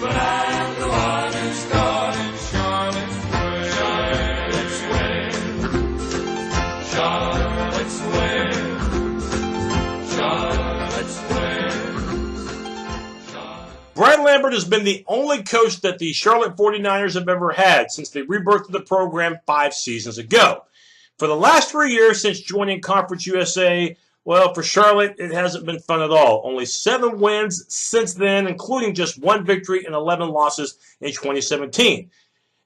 but I'm the one who started Charlotte's Web. Charlotte's Web. Charlotte's Web. Brad Lambert has been the only coach that the Charlotte 49ers have ever had since they rebirthed the program 5 seasons ago. For the last 3 years since joining Conference USA, well, for Charlotte, it hasn't been fun at all. Only 7 wins since then, including just 1 victory and 11 losses in 2017.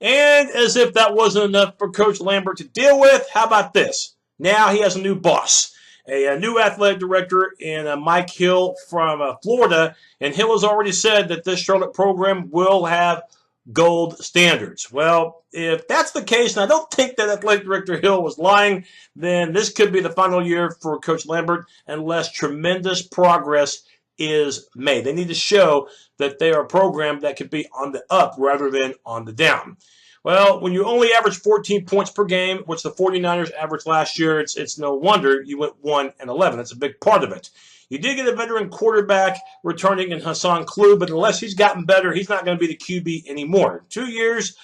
And as if that wasn't enough for Coach Lambert to deal with, how about this? Now he has a new boss, a new athletic director in Mike Hill from Florida. And Hill has already said that this Charlotte program will have gold standards. Well, if that's the case, and I don't think that athletic director Hill was lying, then this could be the final year for Coach Lambert unless tremendous progress is made. They need to show that they are a program that could be on the up rather than on the down. Well, when you only average 14 points per game, which the 49ers averaged last year, it's no wonder you went 1-11. That's a big part of it. You did get a veteran quarterback returning in Hassan Klug, but unless he's gotten better, he's not going to be the QB anymore. 2 years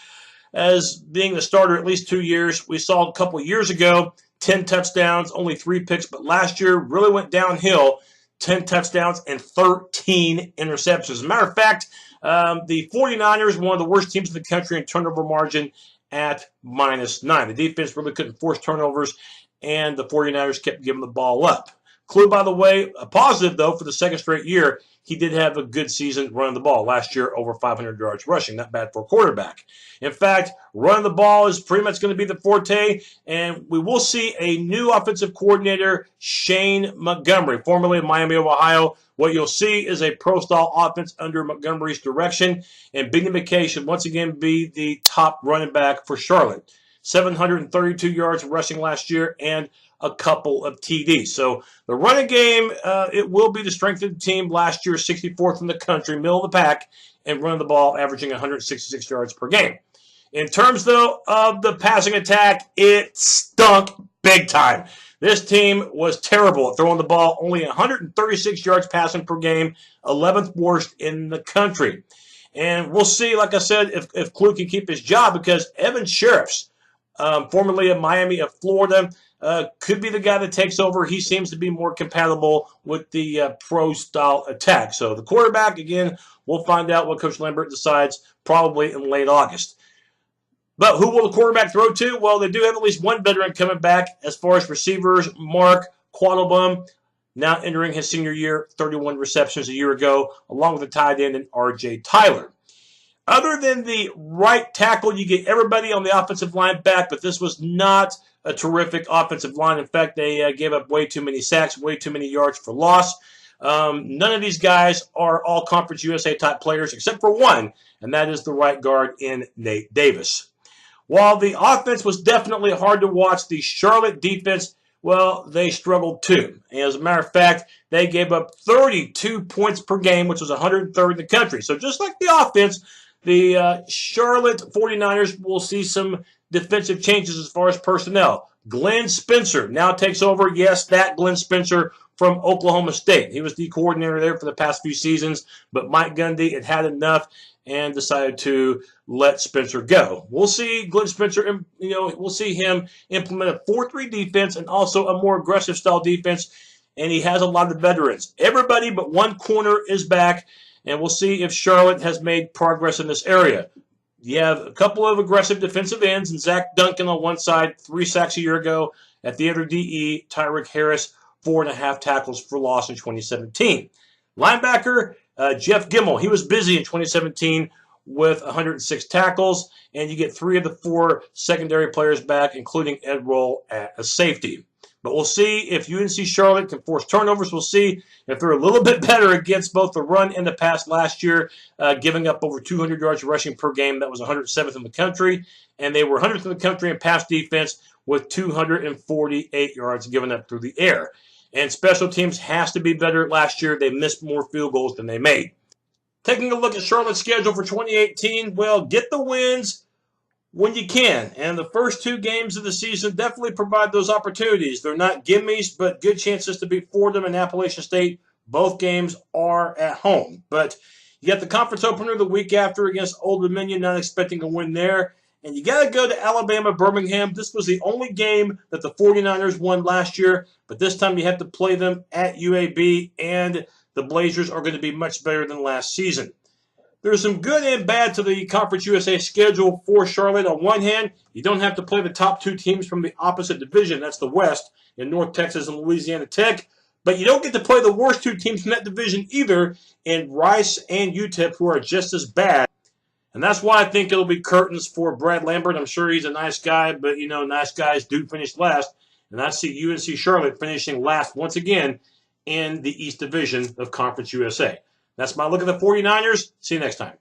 as being the starter, at least 2 years. We saw a couple years ago, 10 touchdowns, only 3 picks, but last year really went downhill, 10 touchdowns and 13 interceptions. As a matter of fact, the 49ers, one of the worst teams in the country in turnover margin at -9. The defense really couldn't force turnovers, and the 49ers kept giving the ball up. Klug, by the way, a positive, though, for the second straight year. He did have a good season running the ball. Last year, over 500 yards rushing. Not bad for a quarterback. In fact, running the ball is pretty much going to be the forte, and we will see a new offensive coordinator, Shane Montgomery, formerly of Miami of Ohio. What you'll see is a pro-style offense under Montgomery's direction, and Biggie McKay should once again be the top running back for Charlotte. 732 yards rushing last year and a couple of TDs. So the running game, it will be the strength of the team. Last year, 64th in the country, middle of the pack, and running the ball, averaging 166 yards per game. In terms, though, of the passing attack, it stunk big time. This team was terrible at throwing the ball, only 136 yards passing per game, 11th worst in the country. And we'll see, like I said, if Klug can keep his job, because Evan Sheriffs, formerly of Miami of Florida, could be the guy that takes over. He seems to be more compatible with the pro-style attack. So the quarterback, again, we'll find out what Coach Lambert decides probably in late August. But who will the quarterback throw to? Well, they do have at least one veteran coming back as far as receivers. Mark Quattlebaum, now entering his senior year, 31 receptions a year ago, along with the tight end and R.J. Tyler. Other than the right tackle, you get everybody on the offensive line back, but this was not a terrific offensive line. In fact, they gave up way too many sacks, way too many yards for loss. None of these guys are all Conference USA type players except for one, and that is the right guard in Nate Davis. While the offense was definitely hard to watch, the Charlotte defense, well, they struggled too. As a matter of fact, they gave up 32 points per game, which was 103rd in the country. So just like the offense, the Charlotte 49ers will see some defensive changes as far as personnel. Glenn Spencer now takes over. Yes, that Glenn Spencer from Oklahoma State. He was the coordinator there for the past few seasons, but Mike Gundy had had enough and decided to let Spencer go. We'll see Glenn Spencer, we'll see him implement a 4-3 defense and also a more aggressive style defense, and he has a lot of veterans. Everybody but one corner is back, and we'll see if Charlotte has made progress in this area. You have a couple of aggressive defensive ends, and Zach Duncan on one side, 3 sacks a year ago. At the other DE, Tyreek Harris, 4.5 tackles for loss in 2017. Linebacker, Jeff Gimmel, he was busy in 2017 with 106 tackles, and you get 3 of the 4 secondary players back, including Ed Roll at a safety. But we'll see if UNC Charlotte can force turnovers. We'll see if they're a little bit better against both the run and the pass last year, giving up over 200 yards rushing per game. That was 107th in the country, and they were 100th in the country in pass defense with 248 yards given up through the air. And special teams has to be better. Last year, they missed more field goals than they made. Taking a look at Charlotte's schedule for 2018, well, get the wins when you can. And the first 2 games of the season definitely provide those opportunities. They're not gimmies, but good chances to beat Fordham and Appalachian State. Both games are at home. But You got the conference opener the week after against Old Dominion, not expecting a win there. And you got to go to Alabama, Birmingham. This was the only game that the 49ers won last year, but this time you have to play them at UAB, and the Blazers are going to be much better than last season. There's some good and bad to the Conference USA schedule for Charlotte. On one hand, you don't have to play the top two teams from the opposite division. That's the West in North Texas and Louisiana Tech. But you don't get to play the worst two teams from that division either in Rice and UTEP, who are just as bad. And that's why I think it'll be curtains for Brad Lambert. I'm sure he's a nice guy, but, nice guys do finish last. And I see UNC Charlotte finishing last once again in the East Division of Conference USA. That's my look at the 49ers. See you next time.